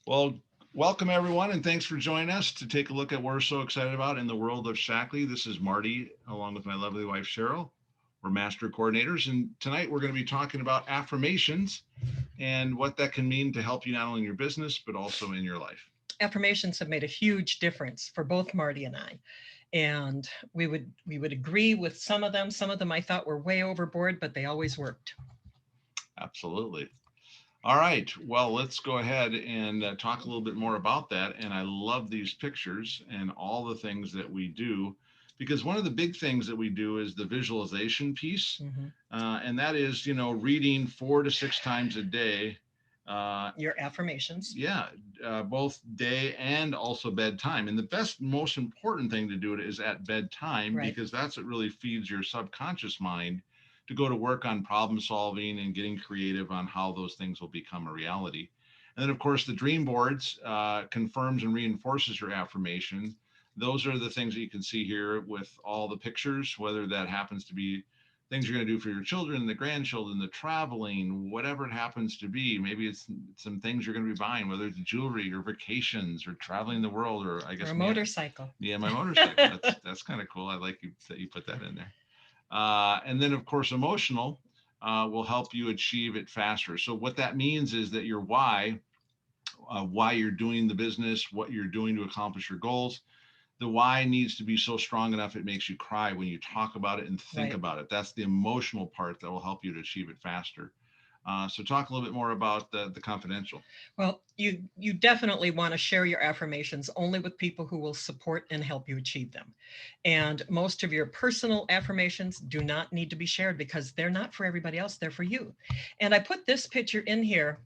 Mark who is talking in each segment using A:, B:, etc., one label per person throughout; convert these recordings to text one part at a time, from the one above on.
A: Well, welcome everyone, and thanks for joining us to take a look at what we're so excited about in the world of Shackley. This is Marty, along with my lovely wife Cheryl. We're master coordinators, and tonight we're going to be talking about affirmations and what that can mean to help you not only in your business but also in your life.
B: Affirmations have made a huge difference for both Marty and I. And we would agree with some of them. Some of them I thought were way overboard, but they always worked.
A: Absolutely. All right. Well, let's go ahead and talk a little bit more about that. And I love these pictures and all the things that we do, because one of the big things that we do is the visualization piece.
B: Mhm.
A: And that is, reading 4 to 6 times a day.
B: Your affirmations.
A: Yeah, both day and also bedtime. And the best, most important thing to do it is at bedtime,
B: Right.
A: because that's what really feeds your subconscious mind to go to work on problem solving and getting creative on how those things will become a reality. And then, of course, the dream boards confirms and reinforces your affirmation. Those are the things that you can see here with all the pictures, whether that happens to be things you're going to do for your children, the grandchildren, the traveling, whatever it happens to be. Maybe it's some things you're going to be buying, whether it's jewelry or vacations or traveling the world, or I
B: Or a
A: guess me,
B: motorcycle.
A: yeah, my motorcycle. That's kind of cool. I like you that you put that in there. And then, of course, emotional will help you achieve it faster. So what that means is that your why you're doing the business, what you're doing to accomplish your goals, the why needs to be so strong enough it makes you cry when you talk about it and think
B: Right.
A: about it. That's the emotional part that will help you to achieve it faster. So talk a little bit more about the confidential.
B: Well, you definitely want to share your affirmations only with people who will support and help you achieve them. And most of your personal affirmations do not need to be shared because they're not for everybody else, they're for you. And I put this picture in here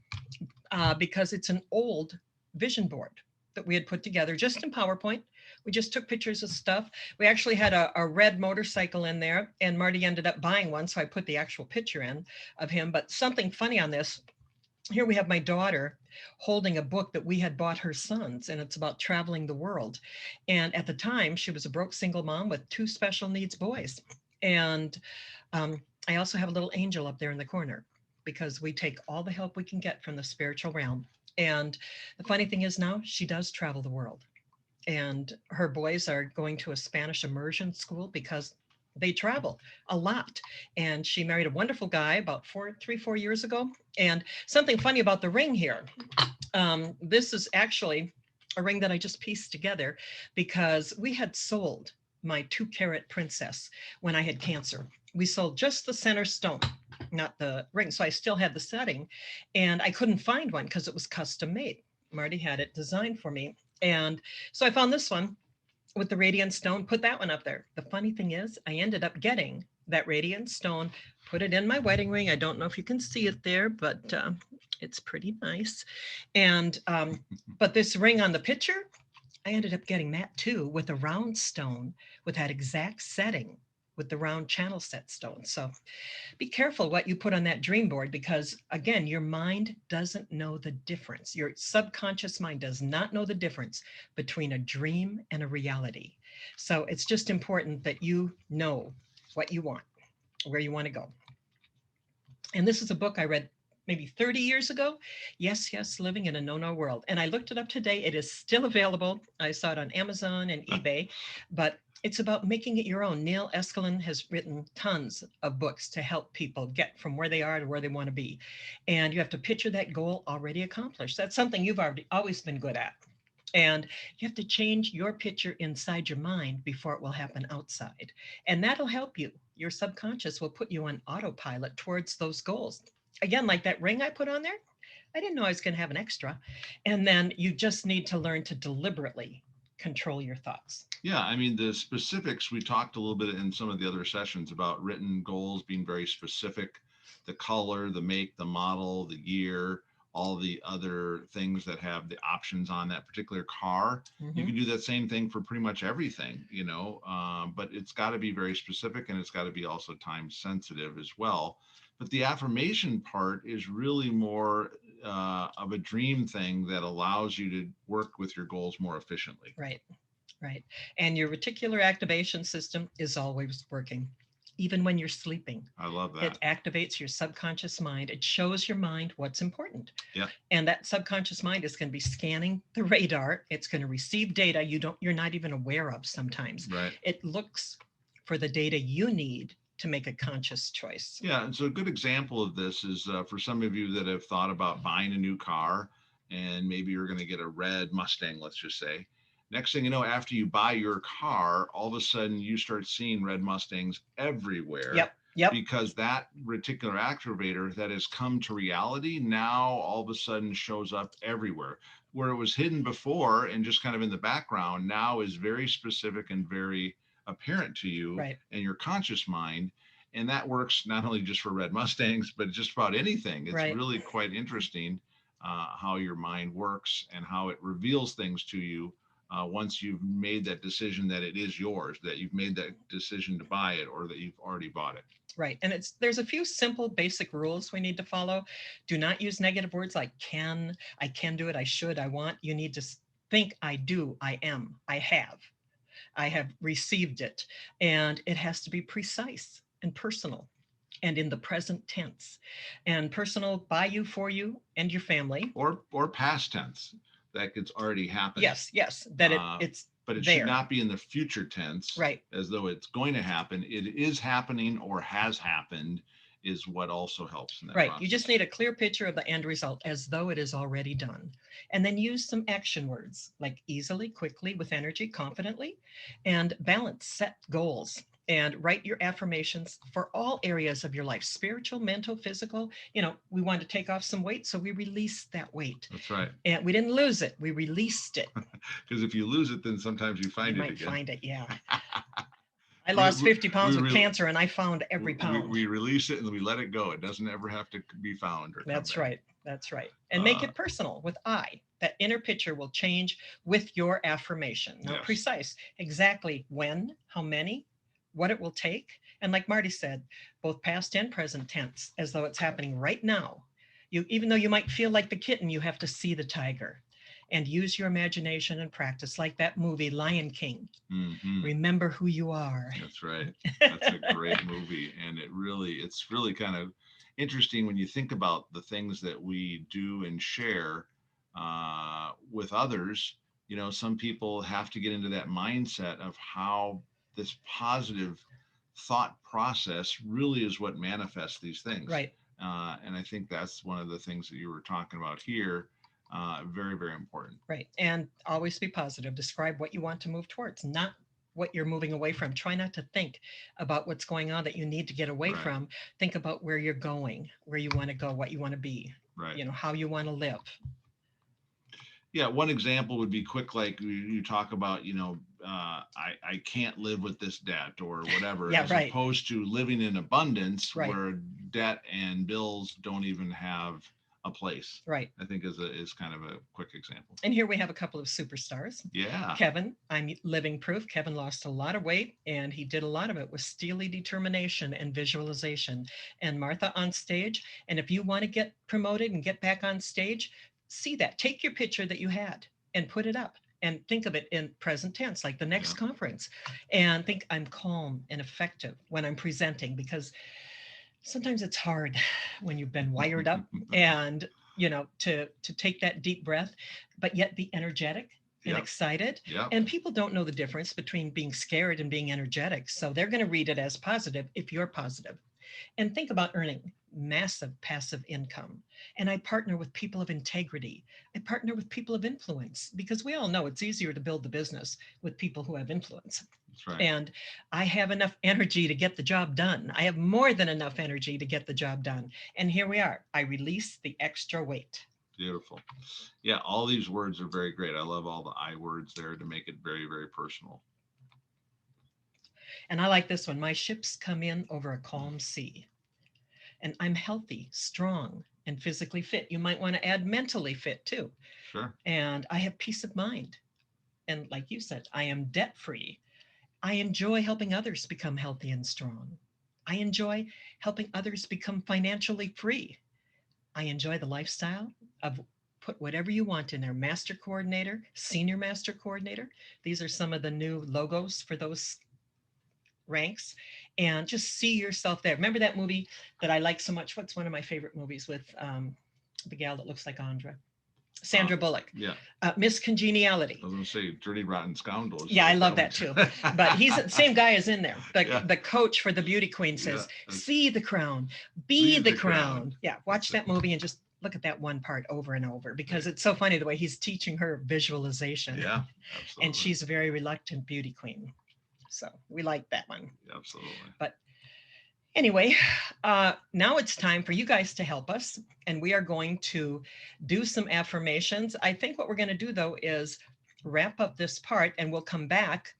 B: because it's an old vision board that we had put together just in PowerPoint. We just took pictures of stuff. We actually had a red motorcycle in there, and Marty ended up buying one. So I put the actual picture in of him. But something funny on this, here we have my daughter holding a book that we had bought her sons, and it's about traveling the world. And at the time, she was a broke single mom with two special needs boys. And I also have a little angel up there in the corner because we take all the help we can get from the spiritual realm. And the funny thing is now she does travel the world. And her boys are going to a Spanish immersion school because they travel a lot. And she married a wonderful guy about 4 years ago. And something funny about the ring here, this is actually a ring that I just pieced together because we had sold my 2 carat princess when I had cancer. We sold just the center stone, not the ring. So I still had the setting, and I couldn't find one because it was custom made. Marty had it designed for me. And so I found this one with the radiant stone, put that one up there. The funny thing is, I ended up getting that radiant stone, put it in my wedding ring. I don't know if you can see it there, but it's pretty nice. And but this ring on the picture, I ended up getting that too with a round stone with that exact setting with the round channel set stone. So be careful what you put on that dream board because, again, your mind doesn't know the difference. Your subconscious mind does not know the difference between a dream and a reality. So it's just important that you know what you want, where you want to go. And this is a book I read maybe 30 years ago. Yes, yes, Living in a No No World. And I looked it up today. It is still available. I saw it on Amazon and eBay, but it's about making it your own. Neil Eskelin has written tons of books to help people get from where they are to where they want to be. And you have to picture that goal already accomplished. That's something you've already always been good at. And you have to change your picture inside your mind before it will happen outside. And that'll help you. Your subconscious will put you on autopilot towards those goals. Again, like that ring I put on there, I didn't know I was going to have an extra. And then you just need to learn to deliberately control your thoughts.
A: Yeah, I mean, the specifics, we talked a little bit in some of the other sessions about written goals being very specific, the color, the make, the model, the year, all the other things that have the options on that particular car. You
B: Mm-hmm.
A: can do that same thing for pretty much everything, but it's got to be very specific, and it's got to be also time sensitive as well. But the affirmation part is really more of a dream thing that allows you to work with your goals more efficiently.
B: Right. Right. And your reticular activation system is always working. even when you're sleeping.
A: I love
B: It
A: that.
B: activates your subconscious mind. It shows your mind what's important.
A: Yeah.
B: And that subconscious mind is going to be scanning the radar. It's going to receive data you're not even aware of sometimes.
A: Right.
B: It looks for the data you need to make a conscious choice.
A: Yeah. And so a good example of this is for some of you that have thought about buying a new car, and maybe you're going to get a red Mustang, let's just say. Next thing you know, after you buy your car, all of a sudden you start seeing red Mustangs everywhere.
B: Yep. Yep.
A: Because that reticular activator that has come to reality now all of a sudden shows up everywhere. Where it was hidden before and just kind of in the background, now is very specific and very apparent to you
B: Right.
A: and your conscious mind. And that works not only just for red Mustangs, but just about anything. It's
B: Right.
A: really quite interesting how your mind works and how it reveals things to you once you've made that decision that it is yours, that you've made that decision to buy it, or that you've already bought it.
B: Right. And there's a few simple basic rules we need to follow. Do not use negative words like can, I can do it, I should, I want. You need to think I do, I am, I have received it. And it has to be precise and personal and in the present tense. And personal by you, for you, and your family.
A: Or past tense, that it's already happened.
B: Yes, yes. That it's
A: but it
B: there.
A: should not be in the future tense,
B: right?
A: As though it's going to happen. It is happening or has happened, is what also helps in that
B: right.
A: process.
B: You just need a clear picture of the end result as though it is already done. And then use some action words like easily, quickly, with energy, confidently, and balance, set goals. And write your affirmations for all areas of your life, spiritual, mental, physical. We want to take off some weight, so we released that weight.
A: That's right.
B: And we didn't lose it, we released it.
A: Because if you lose it, then sometimes you find
B: you
A: it
B: might
A: again.
B: find it, yeah. I lost 50 pounds with cancer, and I found every pound.
A: We release it and we let it go. It doesn't ever have to be found. Or
B: That's right. That's right. And make it personal with I. That inner picture will change with your affirmation. Now,
A: Yes.
B: Precise, exactly when, how many, what it will take. And like Marty said, both past and present tense, as though it's happening right now. Even though you might feel like the kitten, you have to see the tiger. And use your imagination and practice, like that movie Lion King. Mm-hmm. Remember who you are.
A: That's right. That's a great movie. And it's really kind of interesting when you think about the things that we do and share with others. Some people have to get into that mindset of how this positive thought process really is what manifests these things.
B: Right.
A: And I think that's one of the things that you were talking about here. Very, very important.
B: Right. And always be positive. Describe what you want to move towards, not what you're moving away from. Try not to think about what's going on that you need to get away from. Think about where you're going, where you want to go, what you want to be, how you want to live.
A: Yeah, one example would be quick, like you talk about, I can't live with this debt or whatever, as opposed to living in abundance where debt and bills don't even have a place.
B: Right.
A: I think is kind of a quick example.
B: And here we have a couple of superstars.
A: Yeah.
B: Kevin, I'm living proof. Kevin lost a lot of weight, and he did a lot of it with steely determination and visualization. And Martha on stage. And if you want to get promoted and get back on stage, see that. Take your picture that you had and put it up. And think of it in present tense, like the next conference. And think I'm calm and effective when I'm presenting, because sometimes it's hard when you've been wired up and to take that deep breath, but yet be energetic and excited. And people don't know the difference between being scared and being energetic, so they're going to read it as positive if you're positive. And think about earning massive passive income. And I partner with people of integrity. I partner with people of influence, because we all know it's easier to build the business with people who have influence.
A: That's right.
B: And I have enough energy to get the job done. I have more than enough energy to get the job done. And here we are. I release the extra weight.
A: Beautiful. Yeah, all these words are very great. I love all the I words there to make it very, very personal.
B: And I like this one. My ships come in over a calm sea. And I'm healthy, strong, and physically fit. You might want to add mentally fit too.
A: Sure.
B: And I have peace of mind. And like you said, I am debt free. I enjoy helping others become healthy and strong. I enjoy helping others become financially free. I enjoy the lifestyle of put whatever you want in there. Master coordinator, senior master coordinator. These are some of the new logos for those ranks and just see yourself there. Remember that movie that I like so much? What's one of my favorite movies with the gal that looks like Andra? Sandra Bullock.
A: Yeah.
B: Miss Congeniality.
A: I was going to say Dirty Rotten Scoundrels.
B: Yeah, I love that too. But he's the same guy is in there. The coach for the beauty queen says, see the crown, be the crown. Yeah, watch that movie and just look at that one part over and over because it's so funny the way he's teaching her visualization.
A: Yeah, absolutely.
B: And she's a very reluctant beauty queen. So we like that one.
A: Absolutely.
B: But anyway, now it's time for you guys to help us. And we are going to do some affirmations. I think what we're going to do, though, is wrap up this part and we'll come back.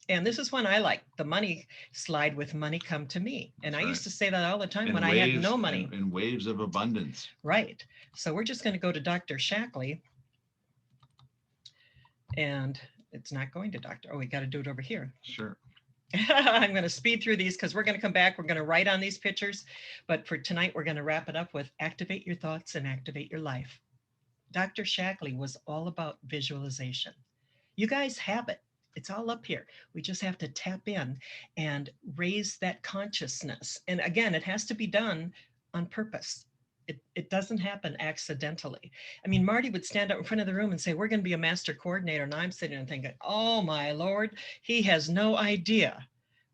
B: And this is one I like, the money slide with money come to me. And I used to say that all the time when I had no money.
A: In waves of abundance.
B: Right. So we're just going to go to Dr. Shackley. And it's not going to Dr. Oh, we got to do it over here.
A: Sure.
B: I'm going to speed through these because we're going to come back. We're going to write on these pictures. But for tonight, we're going to wrap it up with activate your thoughts and activate your life. Dr. Shackley was all about visualization. You guys have it. It's all up here. We just have to tap in and raise that consciousness. And again, it has to be done on purpose. It doesn't happen accidentally. I mean, Marty would stand up in front of the room and say, we're going to be a master coordinator. And I'm sitting and thinking, oh my Lord, he has no idea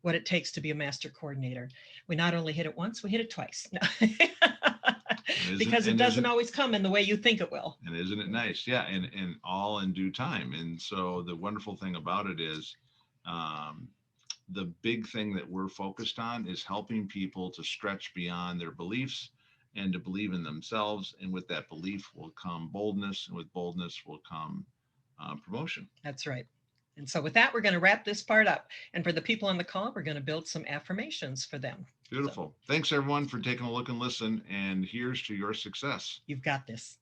B: what it takes to be a master coordinator. We not only hit it once, we hit it twice. Because it doesn't always come in the way you think it will.
A: And isn't it nice? Yeah, and all in due time. And so the wonderful thing about it is the big thing that we're focused on is helping people to stretch beyond their beliefs and to believe in themselves. And with that belief will come boldness, and with boldness will come promotion.
B: That's right. And so with that, we're going to wrap this part up. And for the people on the call, we're going to build some affirmations for them.
A: Beautiful. So, thanks, everyone, for taking a look and listen. And here's to your success.
B: You've got this.